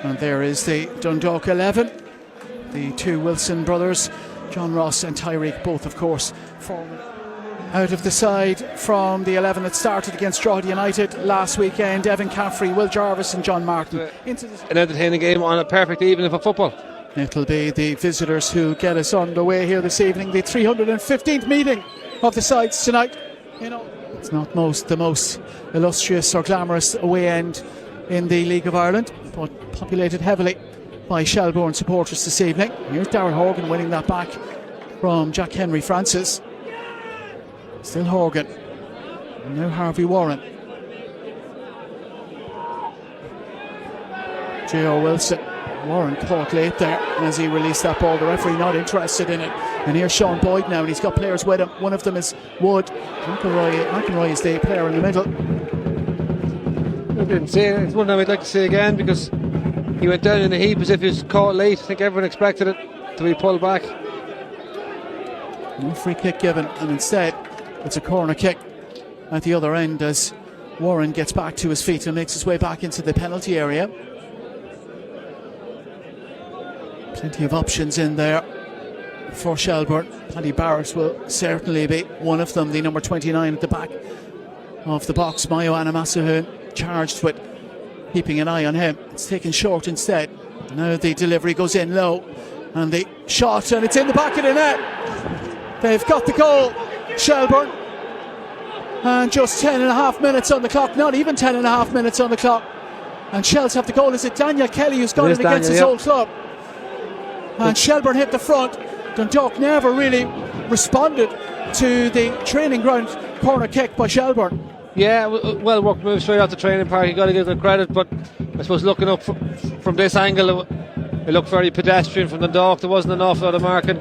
And there is the Dundalk 11, the two Wilson brothers, John Ross and Tyreek, both of course forward. Out of the side from the 11 that started against Drogheda United last weekend, Evan Caffrey, Will Jarvis and John Martin. An entertaining game on a perfect evening for football. It'll be the visitors who get us underway here this evening, the 315th meeting of the sides tonight. You know, it's not the most illustrious or glamorous away end in the League of Ireland, but populated heavily by Shelbourne supporters this evening. Here's Darrell Horgan winning that back from Jack Henry Francis. Still Horgan. And now Harvey Warren. J.O. Wilson. Warren caught late there as he released that ball. The referee not interested in it. And here's Sean Boyd now, and he's got players with him. One of them is Wood. McElroy is the player in the middle. I didn't see it. It's one that I'd like to see again, because he went down in a heap as if he was caught late. I think everyone expected it to be pulled back. No free kick given, and instead it's a corner kick at the other end as Warren gets back to his feet and makes his way back into the penalty area. Plenty of options in there for Shelbourne. Paddy Barrett will certainly be one of them, the number 29 at the back of the box. Mayo Anamasuhun charged with keeping an eye on him. It's taken short instead. Now the delivery goes in low, and the shot, and it's in the back of the net. They've got the goal, Shelbourne, and just 10.5 minutes on the clock, not even 10.5 minutes on the clock, and Shells have the goal. Is it Daniel Kelly who's gone in against his old club? And Shelbourne hit the front. Dundalk never really responded to the training ground corner kick by Shelbourne. Yeah, well worked move straight off the training park. You got to give them credit, but I suppose looking up from this angle, it looked very pedestrian from Dundalk. There wasn't enough out of marking.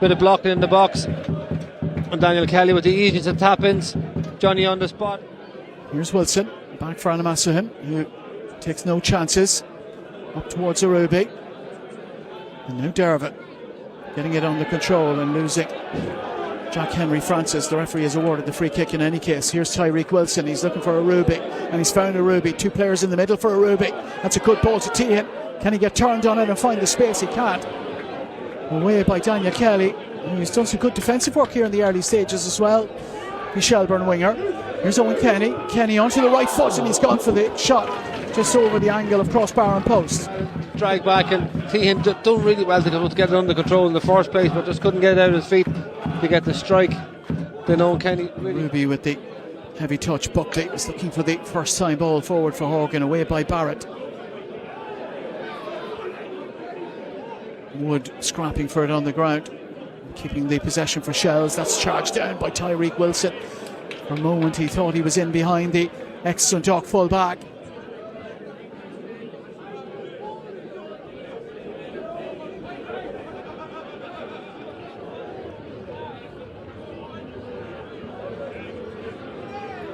Bit of blocking in the box, and Daniel Kelly with the easiest of tap-ins. Johnny on the spot. Here's Wilson back for Anamasuhun, who takes no chances up towards Arubi. And now Dervin getting it under control and losing Jack Henry Francis. The referee has awarded the free kick in any case. Here's Tyreek Wilson. He's looking for Arubi, and he's found Arubi. Two players in the middle for Arubi. That's a good ball to Tehan. Can he get turned on it and find the space? He can't. Away by Daniel Kelly. He's done some good defensive work here in the early stages as well. The Shelbourne winger. Here's Owen Kenny. Kenny onto the right foot, and he's gone for the shot just over the angle of crossbar and post. Drag back, and Tehan done really well to get it under control in the first place, but just couldn't get it out of his feet to get the strike. Then Owen Kenny really. Ruby with the heavy touch. Buckley is looking for the first time ball forward for Horgan, away by Barrett. Wood scrapping for it on the ground, keeping the possession for Shells. That's charged down by Tyreek Wilson. For a moment he thought he was in behind the ex-Dundalk full back.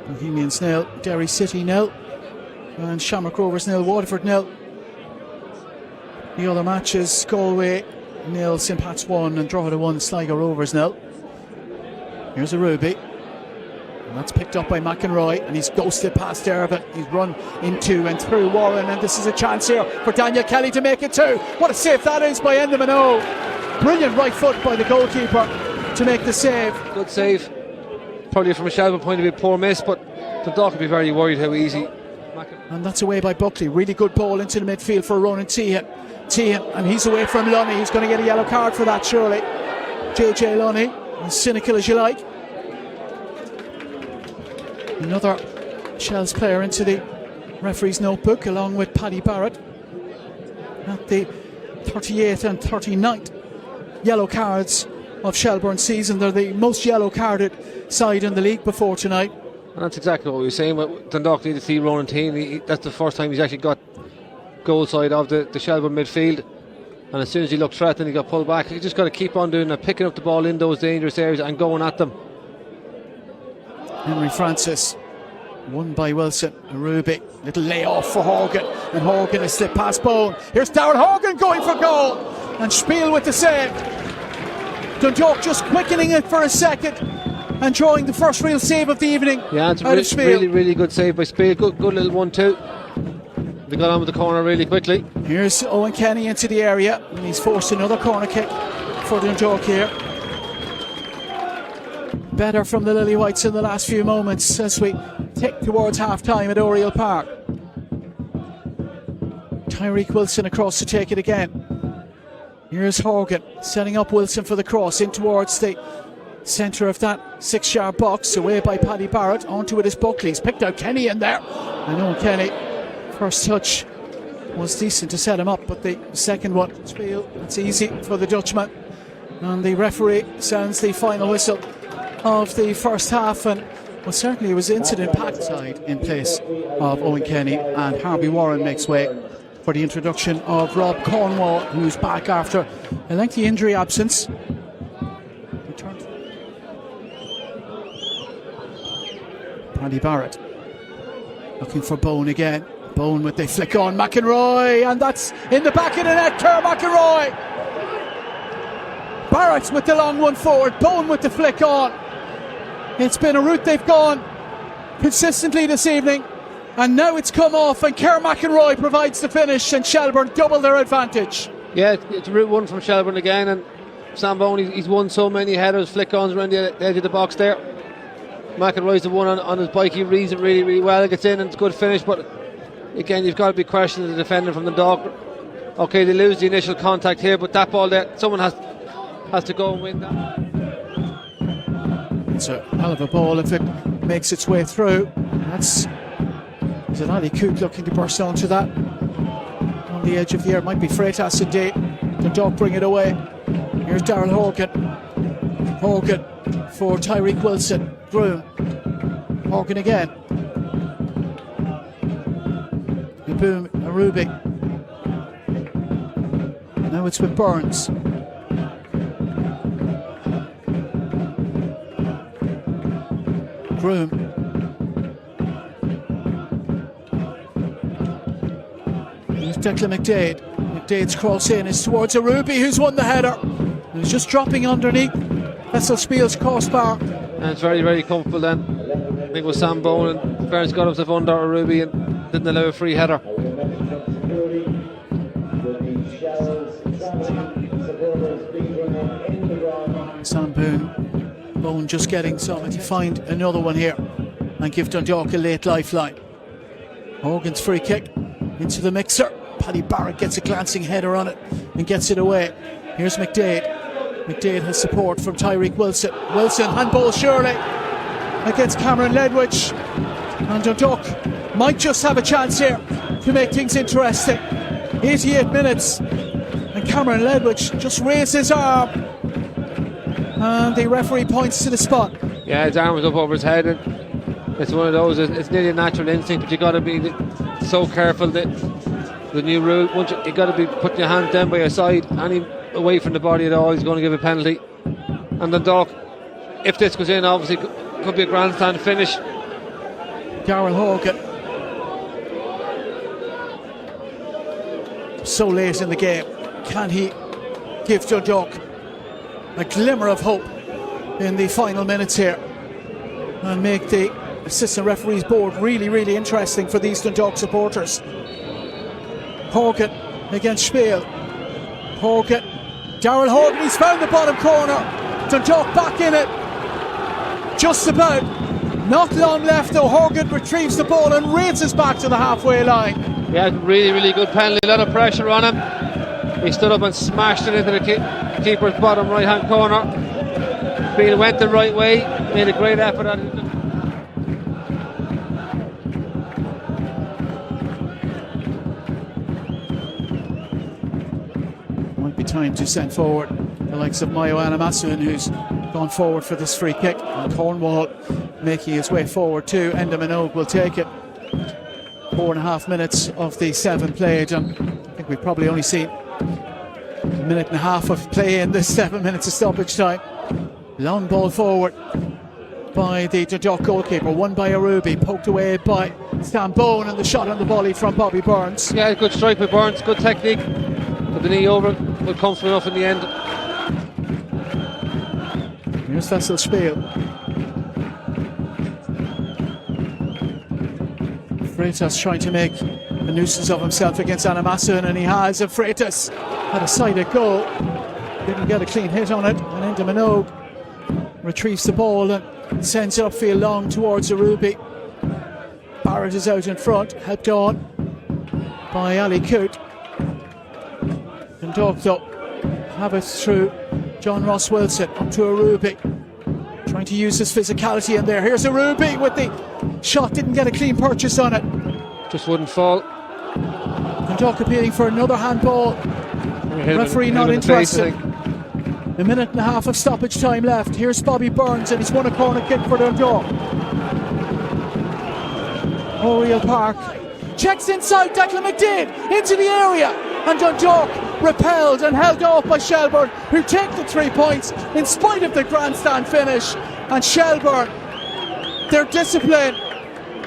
Bohemians nil, Derry City nil, and Shamrock Rovers nil, Waterford nil. The other matches: Galway nil, St Pat's 1, and Drogheda 1, Sligo Rovers nil. Here's Arubi, and that's picked up by McElroy, and he's ghosted past Dervin. He's run into and through Warren, and this is a chance here for Daniel Kelly to make it two. What a save that is by Enda Minogue. Brilliant right foot by the goalkeeper to make the save. Good save. Probably from a Shelbourne point of view, poor miss, but Dundalk would be very worried how easy. And that's away by Buckley. Really good ball into the midfield for Ronan Tehan, and he's away from Lunny. He's going to get a yellow card for that, surely. JJ Lunny, as cynical as you like. Another Shells player into the referee's notebook, along with Paddy Barrett. At the 38th and 39th yellow cards of Shelbourne season. They're the most yellow carded side in the league before tonight. And that's exactly what we were saying. Dundalk need to see Ronan Tehan. That's the first time he's actually got goal side of the Shelbourne midfield, and as soon as he looked threatened, he got pulled back. He just got to keep on doing that, picking up the ball in those dangerous areas and going at them. Henry Francis won by Wilson. Arubi, little layoff for Horgan, and Horgan has slipped past Bone. Here's Darrell Horgan going for goal, and Spiel with the save. Dundalk just quickening it for a second and drawing the first real save of the evening. Yeah, it's a really good save by Spiel. Good little 1-2. They got on with the corner really quickly. Here's Owen Kenny into the area, and he's forced another corner kick for Dundalk here. Better from the Lily Whites in the last few moments as we tick towards half-time at Oriel Park. Tyreek Wilson across to take it again. Here's Horgan setting up Wilson for the cross in towards the centre of that 6-yard box, away by Paddy Barrett. Onto it is Buckley. He's picked out Kenny in there. I know Kenny, first touch was decent to set him up, but the second one, that's easy for the Dutchman. And the referee sounds the final whistle of the first half, and well, certainly it was incident-packed side in place of Owen Kenny, and Harvey Warren makes way for the introduction of Rob Cornwall, who's back after a lengthy injury absence. Paddy Barrett looking for Bone again. Bone with the flick on McEnroy, and that's in the back of the net. Kerr McEnroy. Barrett with the long one forward. Bone with the flick on. It's been a route they've gone consistently this evening, and now it's come off, and Kerr McEnroy provides the finish, and Shelbourne double their advantage. Yeah, it's a route one from Shelbourne again, and Sam Bone, he's won so many headers, flick-ons around the edge of the box there. McEnroy's the one on his bike. He reads it really, really well. It gets in and it's a good finish, but again, you've got to be questioning the defender from the Dundalk. Okay, they lose the initial contact here, but that ball there, someone has to go and win that. It's a hell of a ball if it makes its way through. Is it Ali Cook looking to burst onto that? On the edge of the air, it might be Freitas indeed. Dundalk bring it away. Here's Darrell Horgan. Horgan for Tyreek Wilson. Groom. Horgan again. Boom, Arubi. Now it's with Burns. Groom. Here's Declan McDade. McDade's cross in is towards Arubi, who's won the header. He's just dropping underneath Vessel Spiel's crossbar. And it's very, very comfortable then. I think it was Sam Bone, and Ferns got himself under Arubi and didn't allow a free header. Sam Bone just getting something to find another one here and give Dundalk a late lifeline. Horgan's free kick into the mixer. Paddy Barrett gets a glancing header on it and gets it away. Here's McDade. McDade has support from Tyreek Wilson. Wilson, handball surely against Cameron Ledwidge. And Dundalk might just have a chance here to make things interesting. 88 minutes. And Cameron Ledwidge just raised his arm. And the referee points to the spot. Yeah, his arm was up over his head. And it's one of those, it's nearly a natural instinct, but you got to be so careful. The new rule, once you got to be putting your hand down by your side, any away from the body at all, he's going to give a penalty. And Dundalk, if this goes in, obviously could be a grandstand finish. Darrell Horgan, so late in the game, can he give Dundalk a glimmer of hope in the final minutes here and make the assistant referees board really, really interesting for these Dundalk supporters? Horgan against Spiel. Horgan, Darrell Horgan, he's found the bottom corner. Dundalk back in it. Just about. Not long left though. Horgan retrieves the ball and races back to the halfway line. Yeah, really, really good penalty. A lot of pressure on him. He stood up and smashed it into the keeper's bottom right hand corner. Spiel went the right way, made a great effort at it. Time to send forward the likes of Mayo Anamasun, who's gone forward for this free kick, and Cornwall making his way forward too. Enda Minogue will take it. 4.5 minutes of the 7 played, and I think we've probably only seen a minute and a half of play in this 7 minutes of stoppage time. Long ball forward by the Dundalk goalkeeper, won by Arubi, poked away by Sam Bone, and the shot on the volley from Bobby Burns. Yeah, good strike by Burns, good technique. But the knee over will come from enough in the end. Here's Vessel Spiel. Freitas trying to make a nuisance of himself against Anamasun, and he has. And Freitas had a sided goal, didn't get a clean hit on it, and Enda Minogue retrieves the ball and sends it upfield long towards Arubi. Barrett is out in front, helped on by Ali Coote. Dundalk though have it through John Ross Wilson up to Arubi, trying to use his physicality in there. Here's Arubi with the shot, didn't get a clean purchase on it. Just wouldn't fall. Dundalk appealing for another handball. Referee not interested. A minute and a half of stoppage time left. Here's Bobby Burns, and he's won a corner kick for Dundalk. Oriel Park checks inside. Declan McDade into the area, and Dundalk repelled and held off by Shelbourne, who take the 3 points in spite of the grandstand finish. And Shelbourne, their discipline